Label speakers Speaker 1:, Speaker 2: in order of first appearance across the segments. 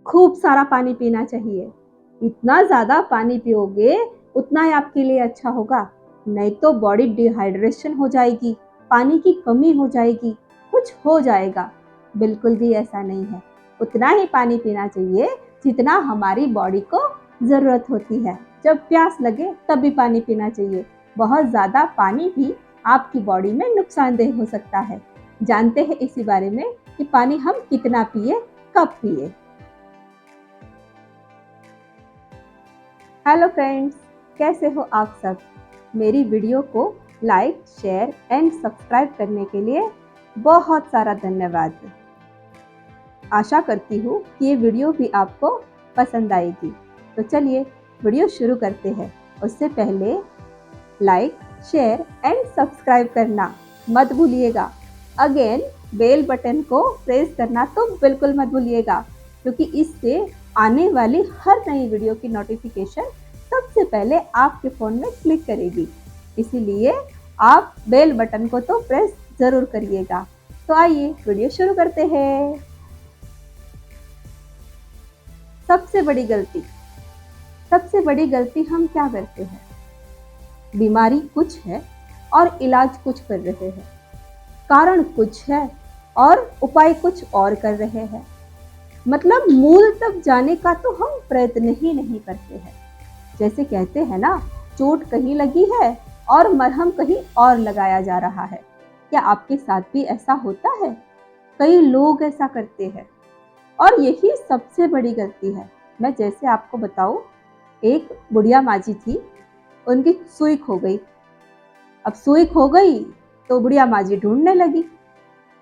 Speaker 1: खूब सारा पानी पीना चाहिए। इतना ज़्यादा पानी पियोगे उतना ही आपके लिए अच्छा होगा, नहीं तो बॉडी डिहाइड्रेशन हो जाएगी, पानी की कमी हो जाएगी, कुछ हो जाएगा। बिल्कुल भी ऐसा नहीं है। उतना ही पानी पीना चाहिए जितना हमारी बॉडी को ज़रूरत होती है। जब प्यास लगे तब भी पानी पीना चाहिए। बहुत ज़्यादा पानी भी आपकी बॉडी में नुकसानदेह हो सकता है। जानते हैं इसी बारे में कि पानी हम कितना पिए, कब पिए। हेलो फ्रेंड्स, कैसे हो आप सब। मेरी वीडियो को लाइक, शेयर एंड सब्सक्राइब करने के लिए बहुत सारा धन्यवाद। आशा करती हूँ कि ये वीडियो भी आपको पसंद आएगी। तो चलिए वीडियो शुरू करते हैं। उससे पहले लाइक, शेयर एंड सब्सक्राइब करना मत भूलिएगा। अगेन बेल बटन को प्रेस करना तो बिल्कुल मत भूलिएगा, क्योंकि इससे आने वाली हर नई वीडियो की नोटिफिकेशन सबसे पहले आपके फ़ोन में क्लिक करेगी। इसीलिए आप बेल बटन को तो प्रेस ज़रूर करिएगा। तो आइए वीडियो शुरू करते हैं। सबसे बड़ी गलती हम क्या करते हैं? बीमारी कुछ है और इलाज कुछ कर रहे हैं, कारण कुछ है और उपाय कुछ और कर रहे हैं। मतलब मूल तक जाने का तो हम प्रयत्न ही नहीं करते हैं। जैसे कहते हैं ना, चोट कहीं लगी है और मरहम कहीं और लगाया जा रहा है। क्या आपके साथ भी ऐसा होता है? कई लोग ऐसा करते हैं और यही सबसे बड़ी गलती है। मैं जैसे आपको बताऊं, एक बुढ़िया माँ जी थी, उनकी सुई खो गई। अब सुई खो गई तो बुढ़िया माँ जी ढूंढने लगी।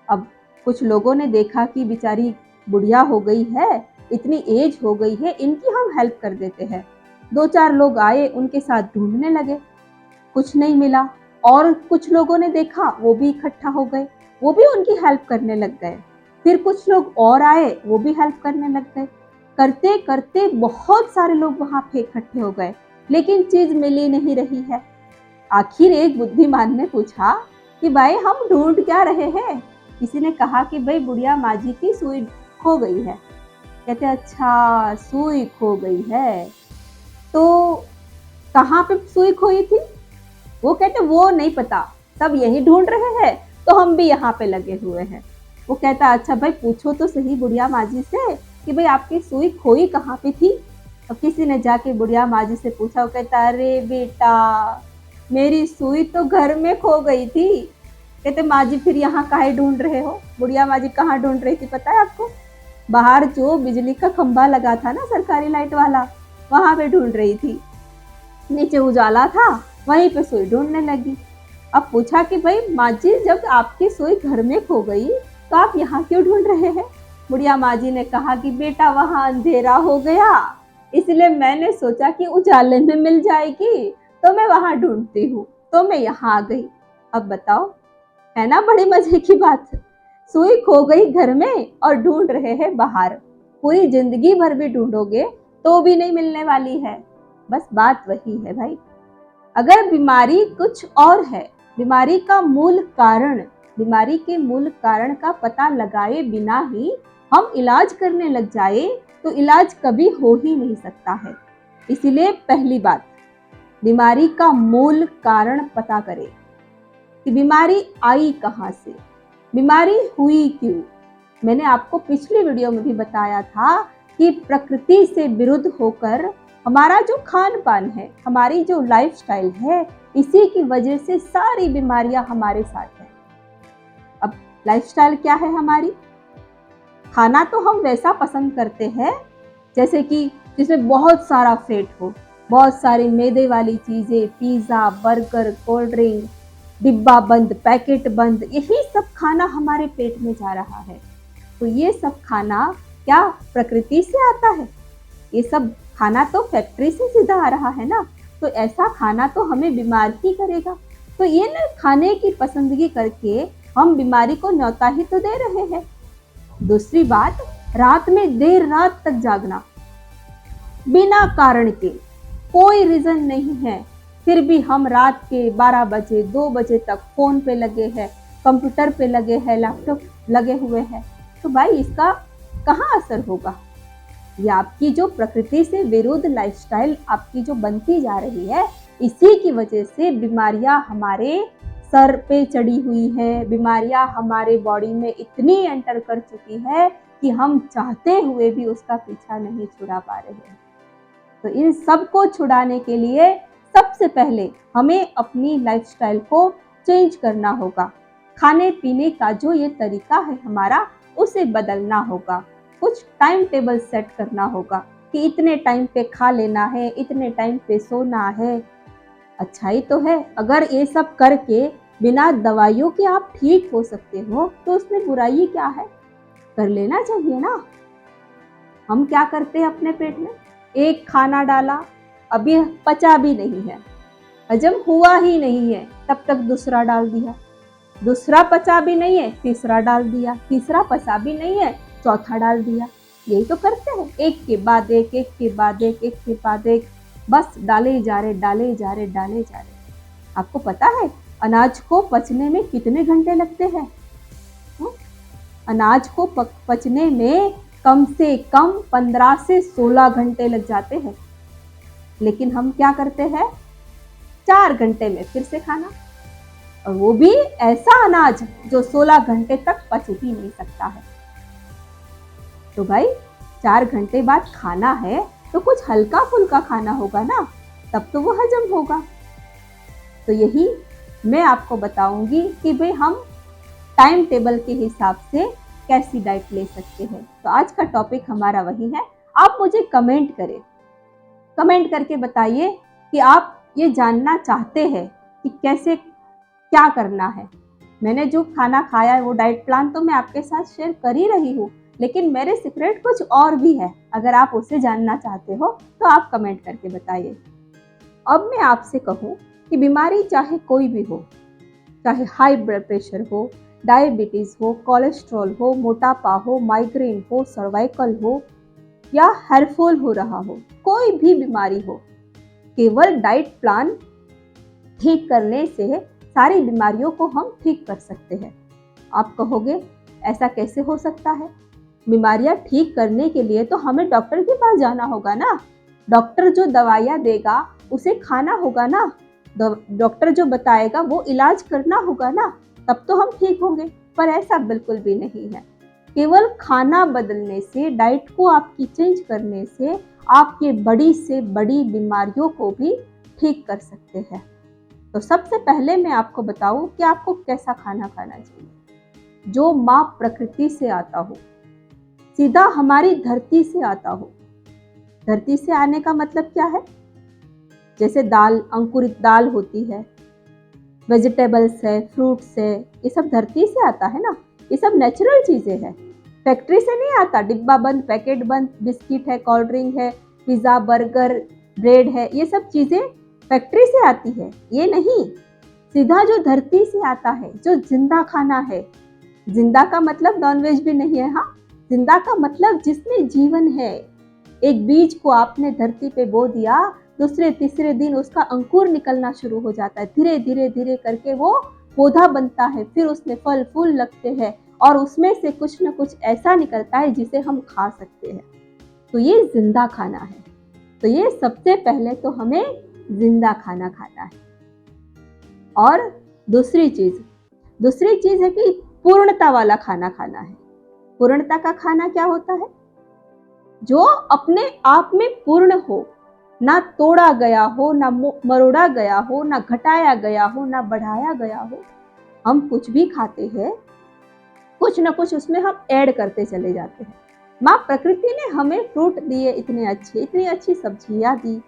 Speaker 1: अब कुछ लोगों ने देखा कि बेचारी बुढ़िया हो गई है, इतनी एज हो गई है, इनकी हम हेल्प कर देते हैं। 2-4 लोग आए, उनके साथ ढूंढने लगे, कुछ नहीं मिला। और कुछ लोगों ने देखा, वो भी इकट्ठा हो गए, वो भी उनकी हेल्प करने लग गए। फिर कुछ लोग और आए, वो भी हेल्प करने लग गए। करते करते बहुत सारे लोग वहां पे इकट्ठे हो गए, लेकिन चीज मिली नहीं रही है। आखिर एक बुद्धिमान ने पूछा कि भाई हम ढूंढ क्या रहे हैं? किसी ने कहा कि भाई बुढ़िया माँ जी की सुई खो गई है। कहते अच्छा, सुई खो गई है तो कहाँ पे सुई खोई थी? वो कहते वो नहीं पता, सब यही ढूंढ रहे हैं तो हम भी यहाँ पे लगे हुए हैं। वो कहता अच्छा भाई पूछो तो सही बुढ़िया माँ जी से कि भाई आपकी सुई खोई कहाँ पे थी। अब किसी ने जाके बुढ़िया माँ जी से पूछा। वो कहता अरे बेटा, मेरी सुई तो घर में खो गई थी। कहते माँ जी फिर यहाँ काहे ढूंढ रहे हो? बुढ़िया माँ जी कहाँ ढूंढ रही थी पता है आपको? बाहर जो बिजली का खंभा लगा था ना, सरकारी लाइट वाला, वहां पे ढूंढ रही थी। नीचे उजाला था, वहीं पे सुई ढूंढने लगी। अब पूछा कि भाई माँ जी, जब आपकी सुई घर में खो गई तो आप यहाँ क्यों ढूंढ रहे हैं? बुढ़िया माँ जी ने कहा कि बेटा वहां अंधेरा हो गया, इसलिए मैंने सोचा कि उजाले में मिल जाएगी, तो मैं वहां ढूंढती हूँ, तो मैं यहाँ आ गई। अब बताओ, है ना बड़ी मजे की बात। सुई खो गई घर में और ढूंढ रहे हैं बाहर। पूरी जिंदगी भर भी ढूंढोगे तो भी नहीं मिलने वाली है। बस बात वही है भाई। अगर बीमारी कुछ और है, बीमारी के मूल कारण का पता लगाए बिना ही हम इलाज करने लग जाए तो इलाज कभी हो ही नहीं सकता है। इसीलिए पहली बात, बीमारी का मूल कारण पता करें कि बीमारी आई कहाँ से, बीमारी हुई क्यों। मैंने आपको पिछली वीडियो में भी बताया था कि प्रकृति से विरुद्ध होकर हमारा जो खान पान है, हमारी जो लाइफस्टाइल है, इसी की वजह से सारी बीमारियां हमारे साथ हैं। अब लाइफस्टाइल क्या है हमारी? खाना तो हम वैसा पसंद करते हैं जैसे कि जिसमें बहुत सारा फैट हो, बहुत सारी मैदे वाली चीजें, पिज्जा, बर्गर, कोल्ड ड्रिंक, डिब्बा बंद, पैकेट बंद, यही सब खाना हमारे पेट में जा रहा है। तो ये सब खाना क्या प्रकृति से आता है? ये सब खाना तो फैक्ट्री से सीधा आ रहा है ना, तो ऐसा खाना तो हमें बीमार ही करेगा। तो ये न खाने की पसंदगी करके हम बीमारी को न्योता ही तो दे रहे हैं। दूसरी बात, रात में देर रात तक जागना बिना कारण के, कोई रीजन नहीं है, फिर भी हम रात के 12 बजे 2 बजे तक फोन पे लगे हैं, कंप्यूटर पे लगे हैं, लैपटॉप लगे हुए हैं। तो भाई इसका कहाँ असर होगा? ये आपकी जो प्रकृति से विरुद्ध लाइफस्टाइल आपकी जो बनती जा रही है, इसी की वजह से बीमारियां हमारे सर पे चढ़ी हुई है, बीमारियां हमारे बॉडी में इतनी एंटर कर चुकी है कि हम चाहते हुए भी उसका पीछा नहीं छुड़ा पा रहे हैं। तो इन सब को छुड़ाने के लिए सबसे पहले हमें अपनी लाइफस्टाइल को चेंज करना होगा। खाने पीने का जो ये तरीका है हमारा, उसे बदलना होगा। कुछ टाइम टेबल सेट करना होगा कि इतने टाइम पे खा लेना है, इतने टाइम पे सोना है। अच्छाई तो है, अगर ये सब करके बिना दवाइयों के आप ठीक हो सकते हो तो उसमें बुराई क्या है? कर लेना चाहिए ना। हम क्या करते हैं अपने पेट में? एक खाना डाला, अभी पचा भी नहीं है, हजम हुआ ही नहीं है, तब तक दूसरा डाल दिया, दूसरा पचा भी नहीं है, तीसरा डाल दिया, तीसरा पचा भी नहीं है, चौथा डाल दिया। यही तो करते हैं, एक के बाद एक, एक के बाद एक, एक के बाद एक, बस डाले ही जा रहे, डाले ही जा रहे, डाले ही जा रहे। आपको पता है अनाज को पचने में कितने घंटे लगते हैं? अनाज को पचने में कम से कम 15 से 16 घंटे लग जाते हैं, लेकिन हम क्या करते हैं? 4 घंटे में फिर से खाना, और वो भी ऐसा अनाज जो 16 घंटे तक पच ही नहीं सकता है। तो भाई 4 घंटे बाद खाना है तो कुछ हल्का फुल्का खाना होगा ना, तब तो वो हजम होगा। तो यही मैं आपको बताऊंगी कि भाई हम टाइम टेबल के हिसाब से कैसी डाइट ले सकते हैं। तो आज का टॉपिक हमारा वही है। आप मुझे कमेंट करें, कमेंट करके बताइए कि आप ये जानना चाहते हैं कि कैसे क्या करना है। मैंने जो खाना खाया है वो डाइट प्लान तो मैं आपके साथ शेयर कर ही रही हूँ, लेकिन मेरे सीक्रेट कुछ और भी है। अगर आप उसे जानना चाहते हो तो आप कमेंट करके बताइए। अब मैं आपसे कहूँ कि बीमारी चाहे कोई भी हो, चाहे हाई ब्लड प्रेशर हो, डायबिटीज़ हो, कोलेस्ट्रॉल हो, मोटापा हो, माइग्रेन हो, सर्वाइकल हो या हेयरफॉल हो रहा हो, कोई भी बीमारी हो, केवल डाइट प्लान ठीक करने से सारी बीमारियों को हम ठीक कर सकते हैं। आप कहोगे ऐसा कैसे हो सकता है? बीमारियां ठीक करने के लिए तो हमें डॉक्टर के पास जाना होगा ना। डॉक्टर जो दवाइयाँ देगा उसे खाना होगा ना, डॉक्टर जो बताएगा वो इलाज करना होगा ना, तब तो हम ठीक होंगे। पर ऐसा बिल्कुल भी नहीं है। केवल खाना बदलने से, डाइट को आपकी चेंज करने से आप ये बड़ी से बड़ी बीमारियों को भी ठीक कर सकते हैं। तो सबसे पहले मैं आपको बताऊं कि आपको कैसा खाना खाना चाहिए, जो माँ प्रकृति से आता हो, सीधा हमारी धरती से आता हो। धरती से आने का मतलब क्या है? जैसे दाल, अंकुरित दाल होती है, वेजिटेबल्स है, फ्रूट्स है, ये सब धरती से आता है ना। ये सब नेचुरल चीज़ें हैं, फैक्ट्री से नहीं आता। डिब्बा बंद, पैकेट बंद, बिस्किट है, कोल्ड ड्रिंक है, पिज़्ज़ा, बर्गर, ब्रेड है, ये सब चीज़ें फैक्ट्री से आती है। ये नहीं, सीधा जो धरती से आता है, जो जिंदा खाना है। जिंदा का मतलब नॉनवेज भी नहीं है, हाँ, जिंदा का मतलब जिसमें जीवन है। एक बीज को आपने धरती पे बो दिया, दूसरे तीसरे दिन उसका अंकुर निकलना शुरू हो जाता है, धीरे धीरे धीरे करके वो पौधा बनता है, फिर उसमें फल फूल लगते हैं और उसमें से कुछ न कुछ ऐसा निकलता है जिसे हम खा सकते हैं। तो ये जिंदा खाना है। तो ये सबसे पहले तो हमें जिंदा खाना खाना है। और दूसरी चीज है कि पूर्णता वाला खाना खाना है। पूर्णता का खाना क्या होता है? जो अपने आप में पूर्ण हो, ना तोड़ा गया हो, ना मरोड़ा गया हो, ना घटाया गया हो, ना बढ़ाया गया हो। हम कुछ भी खाते हैं, कुछ ना कुछ उसमें हम ऐड करते चले जाते हैं। माँ प्रकृति ने हमें फ्रूट दिए, इतनी अच्छी सब्जियां दी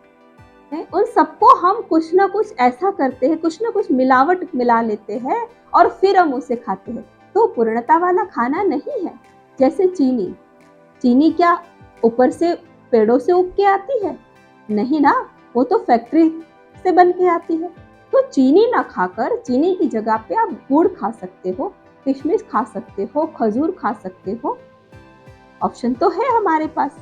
Speaker 1: हैं, उन सबको हम कुछ ना कुछ ऐसा करते हैं, कुछ ना कुछ मिलावट मिला लेते हैं और फिर हम उसे खाते हैं। तो पूर्णता वाला खाना नहीं है। जैसे चीनी क्या ऊपर से पेड़ों से उग के आती है? नहीं ना, वो तो फैक्ट्री से बन के आती है। तो चीनी ना खाकर चीनी की जगह पे आप गुड़ खा सकते हो, किशमिश खा सकते हो, खजूर खा सकते हो। ऑप्शन तो है हमारे पास।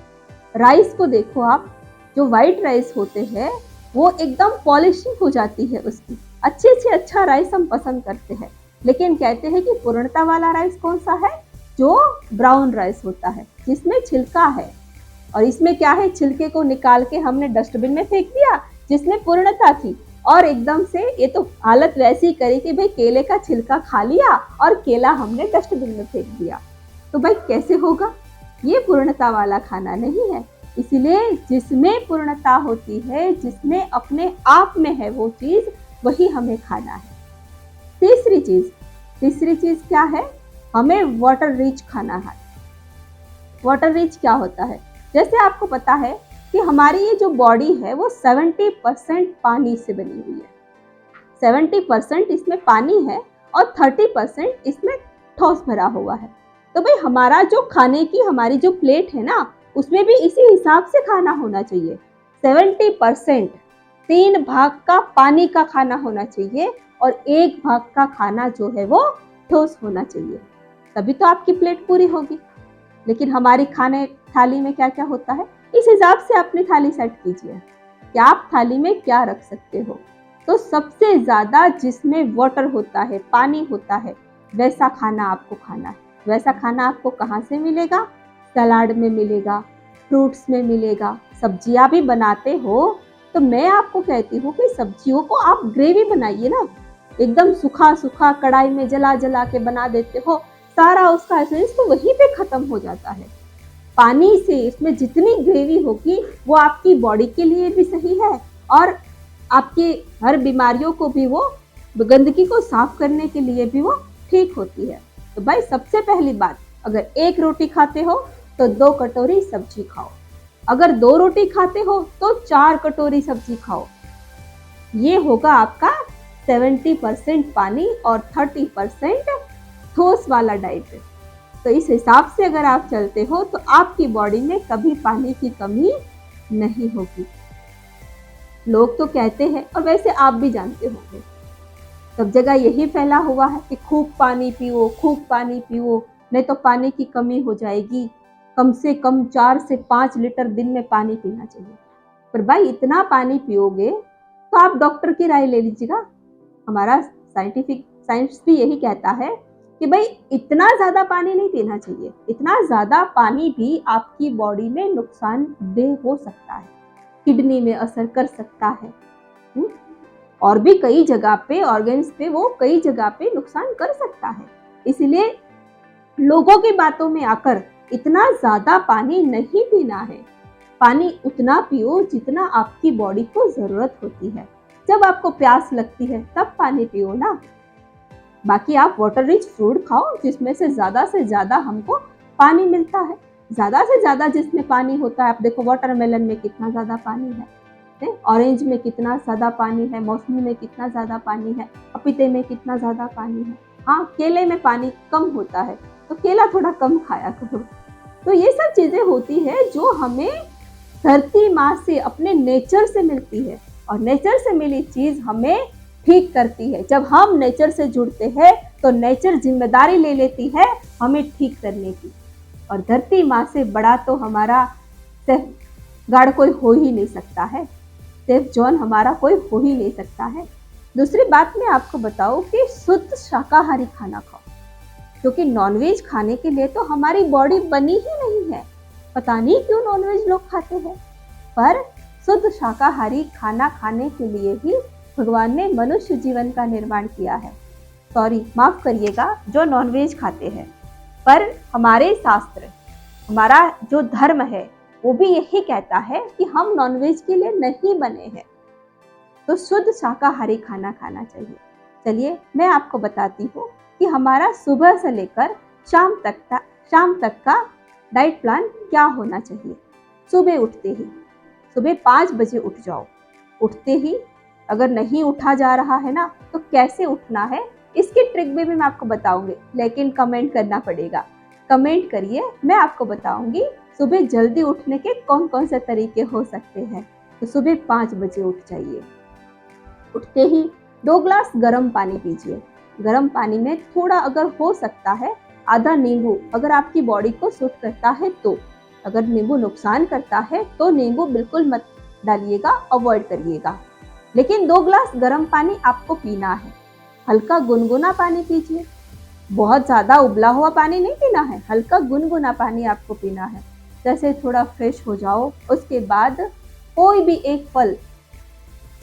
Speaker 1: राइस को देखो आप, जो व्हाइट राइस होते हैं वो एकदम पॉलिशिंग हो जाती है उसकी, अच्छे से अच्छा राइस हम पसंद करते हैं। लेकिन कहते हैं कि पूर्णता वाला राइस कौन सा है? जो ब्राउन राइस होता है, जिसमें छिलका है, और इसमें क्या है, छिलके को निकाल के हमने डस्टबिन में फेंक दिया जिसमें पूर्णता थी, और एकदम से ये तो हालत वैसी करी कि भाई केले का छिलका खा लिया और केला हमने डस्टबिन में फेंक दिया। तो भाई कैसे होगा, ये पूर्णता वाला खाना नहीं है। इसलिए जिसमें पूर्णता होती है, जिसमें अपने आप में है वो चीज, वही हमें खाना है। तीसरी चीज क्या है, हमें वाटर रिच खाना है। वाटर रिच क्या होता है, जैसे आपको पता है कि हमारी ये जो बॉडी है वो 70% पानी से बनी हुई है। 70% इसमें पानी है और 30% इसमें ठोस भरा हुआ है। तो भाई हमारा जो खाने की हमारी जो प्लेट है ना, उसमें भी इसी हिसाब से खाना होना चाहिए। 70% 3 भाग का पानी का खाना होना चाहिए और 1 भाग का खाना जो है वो ठोस होना चाहिए, तभी तो आपकी प्लेट पूरी होगी। लेकिन हमारी खाने थाली में क्या क्या होता है, इस हिसाब से अपनी थाली सेट कीजिए कि आप थाली में क्या रख सकते हो। तो सबसे ज्यादा जिसमें वाटर होता है, पानी होता है, वैसा खाना आपको खाना है। वैसा खाना आपको कहाँ से मिलेगा, सलाद में मिलेगा, फ्रूट्स में मिलेगा। सब्जियां भी बनाते हो तो मैं आपको कहती हूँ कि सब्जियों को आप ग्रेवी बनाइए ना, एकदम सूखा सूखा कढ़ाई में जला जला के बना देते हो, सारा उसका एसेंस तो वहीं पे खत्म हो जाता है। पानी से इसमें जितनी ग्रेवी होगी वो आपकी बॉडी के लिए भी सही है और आपके हर बीमारियों को भी, वो गंदगी को साफ करने के लिए भी वो ठीक होती है। तो भाई सबसे पहली बात, अगर 1 रोटी खाते हो तो 2 कटोरी सब्जी खाओ, अगर 2 रोटी खाते हो तो 4 कटोरी सब्जी खाओ। ये होगा आपका 70% पानी और 30% ठोस वाला डाइट। तो इस हिसाब से अगर आप चलते हो तो आपकी बॉडी में कभी पानी की कमी नहीं होगी। लोग तो कहते हैं, और वैसे आप भी जानते होंगे, सब जगह यही फैला हुआ है कि खूब पानी पियो, खूब पानी पियो, नहीं तो पानी की कमी हो जाएगी। कम से कम 4 से 5 लीटर दिन में पानी पीना चाहिए। पर भाई इतना पानी पियोगे तो आप डॉक्टर की राय ले लीजिएगा। हमारा साइंस भी यही कहता है कि भाई इतना ज्यादा पानी नहीं पीना चाहिए। इतना ज्यादा पानी भी आपकी बॉडी में नुकसानदेह हो सकता है, किडनी में असर कर सकता है, और भी कई जगह पे, ऑर्गन्स पे वो कई जगह पे नुकसान कर सकता है। इसलिए लोगों की बातों में आकर इतना ज्यादा पानी नहीं पीना है। पानी उतना पियो जितना आपकी बॉडी को जरूरत होती है। जब आपको प्यास लगती है तब पानी पियो ना। बाकी आप वाटर रिच फ्रूट खाओ जिसमें से ज्यादा हमको पानी मिलता है। ज्यादा से ज्यादा जिसमें पानी होता है, आप देखो वाटरमेलन में कितना ज्यादा पानी है, ऑरेंज में कितना ज्यादा पानी है, मौसमी में कितना ज्यादा पानी है, पपीते में कितना ज्यादा पानी है। हाँ, केले में पानी कम होता है तो केला थोड़ा कम खाया करो। तो ये सब चीजें होती है जो हमें धरती माँ से, अपने नेचर से मिलती है, और नेचर से मिली चीज हमें ठीक करती है। जब हम नेचर से जुड़ते हैं तो नेचर जिम्मेदारी ले लेती है हमें ठीक करने की। और धरती माँ से बड़ा तो हमारा सेफ गार्ड कोई हो ही नहीं सकता है, सेफ जोन हमारा कोई हो ही नहीं सकता है। दूसरी बात मैं आपको बताऊं कि शुद्ध शाकाहारी खाना खाओ, क्योंकि नॉनवेज खाने के लिए तो हमारी बॉडी बनी ही नहीं है। पता नहीं क्यों नॉनवेज लोग खाते हैं, पर शुद्ध शाकाहारी खाना खाने के लिए ही भगवान ने मनुष्य जीवन का निर्माण किया है। सॉरी, माफ करिएगा जो नॉनवेज खाते हैं, पर हमारे शास्त्र, हमारा जो धर्म है वो भी यही कहता है कि हम नॉनवेज के लिए नहीं बने हैं, तो शुद्ध शाकाहारी खाना खाना चाहिए। चलिए मैं आपको बताती हूँ कि हमारा सुबह से लेकर शाम तक का डाइट प्लान क्या होना चाहिए। सुबह उठते ही, सुबह 5 बजे उठ जाओ। उठते ही अगर नहीं उठा जा रहा है ना, तो कैसे उठना है इसकी ट्रिक भी मैं आपको बताऊंगी, लेकिन कमेंट करना पड़ेगा। कमेंट करिए, मैं आपको बताऊंगी सुबह जल्दी उठने के कौन कौन से तरीके हो सकते हैं। तो सुबह 5 बजे उठ जाइए। उठते ही 2 ग्लास गर्म पानी पीजिए। गर्म पानी में थोड़ा, अगर हो सकता है, आधा नींबू, अगर आपकी बॉडी को सूट करता है तो। अगर नींबू नुकसान करता है तो नींबू बिल्कुल मत डालिएगा, अवॉइड करिएगा। लेकिन 2 ग्लास गर्म पानी आपको पीना है। हल्का गुनगुना पानी पीजिए, बहुत ज़्यादा उबला हुआ पानी नहीं पीना है, हल्का गुनगुना पानी आपको पीना है। जैसे थोड़ा फ्रेश हो जाओ, उसके बाद कोई भी एक फल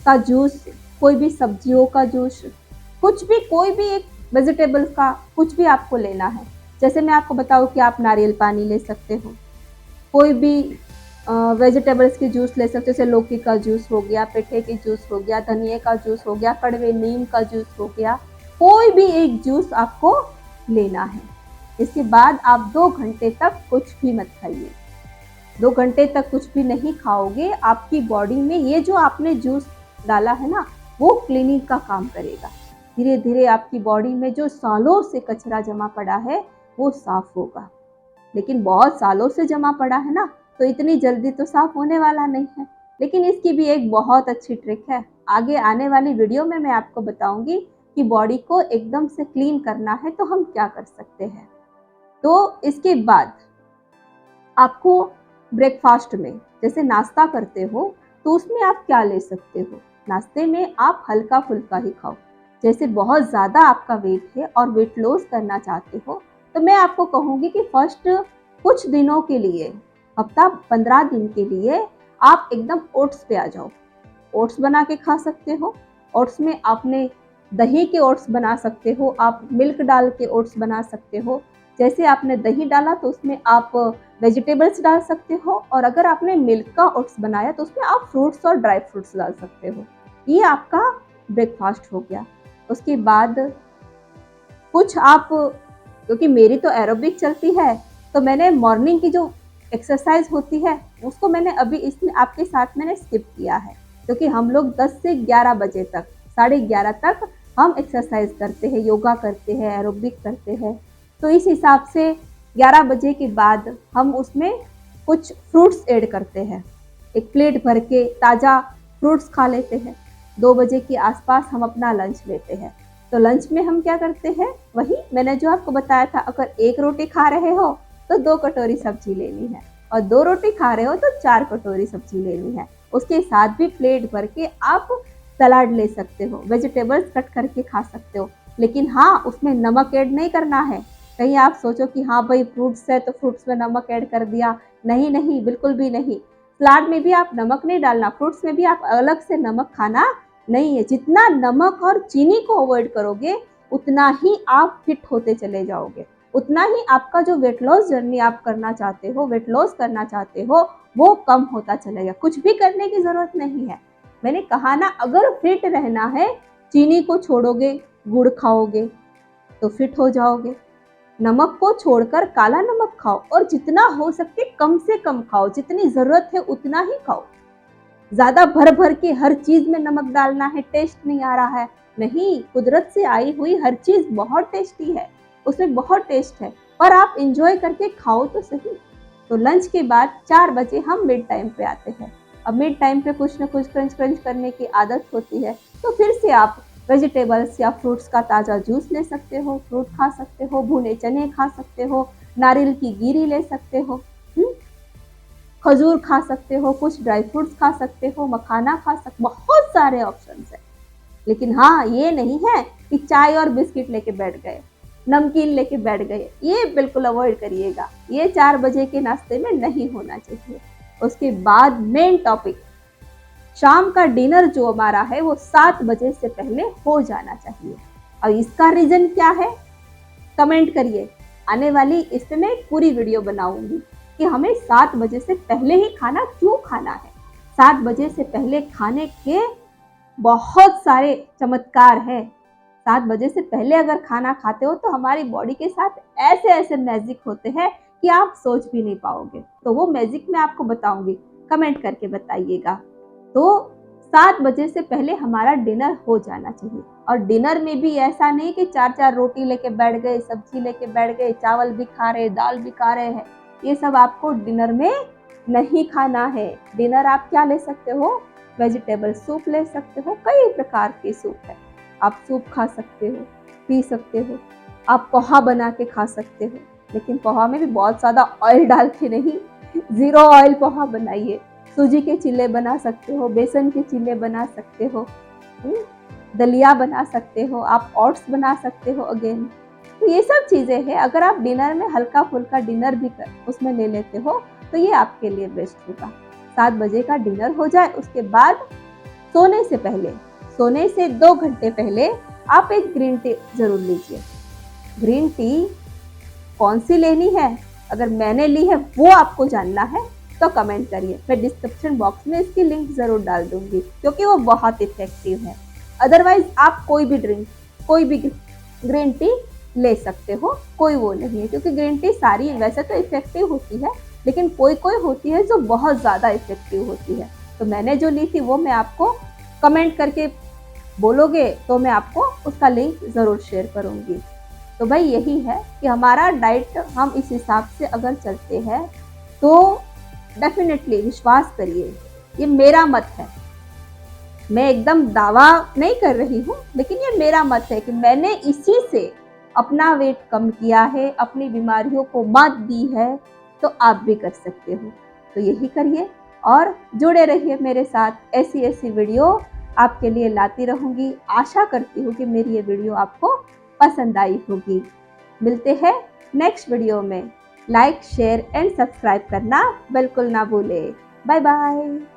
Speaker 1: का जूस, कोई भी सब्जियों का जूस, कुछ भी, कोई भी एक वेजिटेबल्स का कुछ भी आपको लेना है। जैसे मैं आपको बताऊँ कि आप नारियल पानी ले सकते हो, कोई भी वेजिटेबल्स के जूस ले सकते हो, जैसे लौकी का जूस हो गया, पेठे के जूस हो गया, धनिए का जूस हो गया, कड़वे नीम का जूस हो गया, कोई भी एक जूस आपको लेना है। इसके बाद आप 2 घंटे तक कुछ भी मत खाइए। 2 घंटे तक कुछ भी नहीं खाओगे, आपकी बॉडी में ये जो आपने जूस डाला है ना, वो क्लीनिंग का काम करेगा। धीरे धीरे आपकी बॉडी में जो सालों से कचरा जमा पड़ा है वो साफ होगा। लेकिन बहुत सालों से जमा पड़ा है ना, तो इतनी जल्दी तो साफ होने वाला नहीं है। लेकिन इसकी भी एक बहुत अच्छी ट्रिक है, आगे आने वाली वीडियो में मैं आपको बताऊंगी कि बॉडी को एकदम से क्लीन करना है तो हम क्या कर सकते हैं। तो इसके बाद आपको ब्रेकफास्ट में, जैसे नाश्ता करते हो तो उसमें आप क्या ले सकते हो। नाश्ते में आप हल्का फुल्का ही खाओ। जैसे बहुत ज़्यादा आपका वेट है और वेट लॉस करना चाहते हो, तो मैं आपको कहूँगी कि फर्स्ट कुछ दिनों के लिए, हफ्ता 15 दिन के लिए आप एकदम ओट्स पे आ जाओ। ओट्स बना के खा सकते हो। ओट्स में आपने दही के ओट्स बना सकते हो, आप मिल्क डाल के ओट्स बना सकते हो। जैसे आपने दही डाला तो उसमें आप वेजिटेबल्स डाल सकते हो, और अगर आपने मिल्क का ओट्स बनाया तो उसमें आप फ्रूट्स और ड्राई फ्रूट्स डाल सकते हो। ये आपका ब्रेकफास्ट हो गया। उसके बाद कुछ आप, क्योंकि मेरी तो एरोबिक चलती है, तो मैंने मॉर्निंग की जो एक्सरसाइज होती है उसको मैंने अभी इसमें आपके साथ मैंने स्किप किया है, क्योंकि हम लोग 10 से 11 बजे तक, 11:30 तक हम एक्सरसाइज करते हैं, योगा करते हैं, एरोबिक करते हैं। तो इस हिसाब से 11 बजे के बाद हम उसमें कुछ फ्रूट्स ऐड करते हैं। एक प्लेट भर के ताज़ा फ्रूट्स खा लेते हैं। 2 बजे के आसपास हम अपना लंच लेते हैं। तो लंच में हम क्या करते हैं, वही मैंने जो आपको बताया था, अगर 1 रोटी खा रहे हो तो 2 कटोरी सब्जी लेनी है, और 2 रोटी खा रहे हो तो 4 कटोरी सब्जी लेनी है। उसके साथ भी प्लेट भर के आप सलाद ले सकते हो, वेजिटेबल्स कट करके खा सकते हो। लेकिन हाँ, उसमें नमक ऐड नहीं करना है। कहीं आप सोचो कि हाँ भाई फ्रूट्स है तो फ्रूट्स में नमक ऐड कर दिया, नहीं नहीं, बिल्कुल भी नहीं। सलाद में भी आप नमक नहीं डालना, फ्रूट्स में भी आप अलग से नमक खाना नहीं है। जितना नमक और चीनी को अवॉइड करोगे उतना ही आप फिट होते चले जाओगे, उतना ही आपका जो वेट लॉस जर्नी आप करना चाहते हो, वेट लॉस करना चाहते हो, वो कम होता चलेगा। कुछ भी करने की जरूरत नहीं है। मैंने कहा ना, अगर फिट रहना है, चीनी को छोड़ोगे, गुड़ खाओगे तो फिट हो जाओगे। नमक को छोड़कर काला नमक खाओ, और जितना हो सके कम से कम खाओ, जितनी जरूरत है उतना ही खाओ। ज्यादा भर भर के हर चीज में नमक डालना है, टेस्ट नहीं आ रहा है, नहीं। कुदरत से आई हुई हर चीज बहुत टेस्टी है, उसमें बहुत टेस्ट है, पर आप इंजॉय करके खाओ तो सही। तो लंच के बाद 4 बजे हम मिड टाइम पे आते हैं। अब मिड टाइम पे कुछ ना कुछ क्रंच क्रंच करने की आदत होती है, तो फिर से आप वेजिटेबल्स या फ्रूट्स का ताज़ा जूस ले सकते हो, फ्रूट खा सकते हो, भुने चने खा सकते हो, नारियल की गिरी ले सकते हो, खजूर खा सकते हो, कुछ ड्राई फ्रूट्स खा सकते हो, मखाना खा सकते, बहुत सारे ऑप्शंस है। लेकिन हाँ, ये नहीं है कि चाय और बिस्किट लेके बैठ गए, नमकीन लेके बैठ गए, ये बिल्कुल अवॉइड करिएगा। ये 4 बजे के नाश्ते में नहीं होना चाहिए। उसके बाद मेन टॉपिक, शाम का डिनर जो हमारा है वो 7 बजे से पहले हो जाना चाहिए। और इसका रीजन क्या है, कमेंट करिए। आने वाली इस पे मैं पूरी वीडियो बनाऊंगी कि हमें 7 बजे से पहले ही खाना क्यों खाना है। 7 बजे से पहले खाने के बहुत सारे चमत्कार हैं। 7 बजे से पहले अगर खाना खाते हो तो हमारी बॉडी के साथ ऐसे ऐसे मैजिक होते हैं कि आप सोच भी नहीं पाओगे। तो वो मैजिक मैं आपको बताऊंगी, कमेंट करके बताइएगा। तो 7 बजे से पहले हमारा डिनर हो जाना चाहिए। और डिनर में भी ऐसा नहीं कि 4-4 रोटी लेके बैठ गए, सब्जी लेके बैठ गए, चावल भी खा रहे, दाल भी खा रहे हैं। ये सब आपको डिनर में नहीं खाना है। डिनर आप क्या ले सकते हो, वेजिटेबल सूप ले सकते हो, कई प्रकार के सूप है, आप सूप खा सकते हो, पी सकते हो। आप पोहा बना के खा सकते हो, लेकिन पोहा में भी बहुत ज़्यादा ऑयल डाल के नहीं, 0 ऑयल पोहा बनाइए। सूजी के चिल्ले बना सकते हो, बेसन के चिल्ले बना सकते हो, दलिया बना सकते हो, आप ओट्स बना सकते हो अगेन। तो ये सब चीज़ें हैं। अगर आप डिनर में हल्का फुल्का डिनर भी कर उसमें ले लेते हो तो ये आपके लिए बेस्ट होगा। 7 बजे का डिनर हो जाए, उसके बाद सोने से 2 घंटे पहले आप एक ग्रीन टी जरूर लीजिए। ग्रीन टी कौन सी लेनी है, अगर मैंने ली है वो आपको जानना है तो कमेंट करिए, मैं डिस्क्रिप्शन बॉक्स में इसकी लिंक जरूर डाल दूंगी, क्योंकि वो बहुत इफेक्टिव है। अदरवाइज आप कोई भी ग्रीन टी ले सकते हो, कोई वो नहीं है, क्योंकि ग्रीन टी सारी वैसे तो इफेक्टिव होती है, लेकिन कोई होती है जो बहुत ज़्यादा इफेक्टिव होती है। तो मैंने जो ली थी वो मैं आपको कमेंट करके बोलोगे तो मैं आपको उसका लिंक ज़रूर शेयर करूँगी। तो भाई यही है कि हमारा डाइट हम इस हिसाब से अगर चलते हैं तो डेफिनेटली विश्वास करिए, ये मेरा मत है, मैं एकदम दावा नहीं कर रही हूँ, लेकिन ये मेरा मत है कि मैंने इसी से अपना वेट कम किया है, अपनी बीमारियों को मात दी है, तो आप भी कर सकते हो। तो यही करिए और जुड़े रहिए मेरे साथ, ऐसी वीडियो आपके लिए लाती रहूँगी। आशा करती हूँ कि मेरी ये वीडियो आपको पसंद आई होगी। मिलते हैं नेक्स्ट वीडियो में। लाइक, शेयर एंड सब्सक्राइब करना बिल्कुल ना भूले। Bye bye.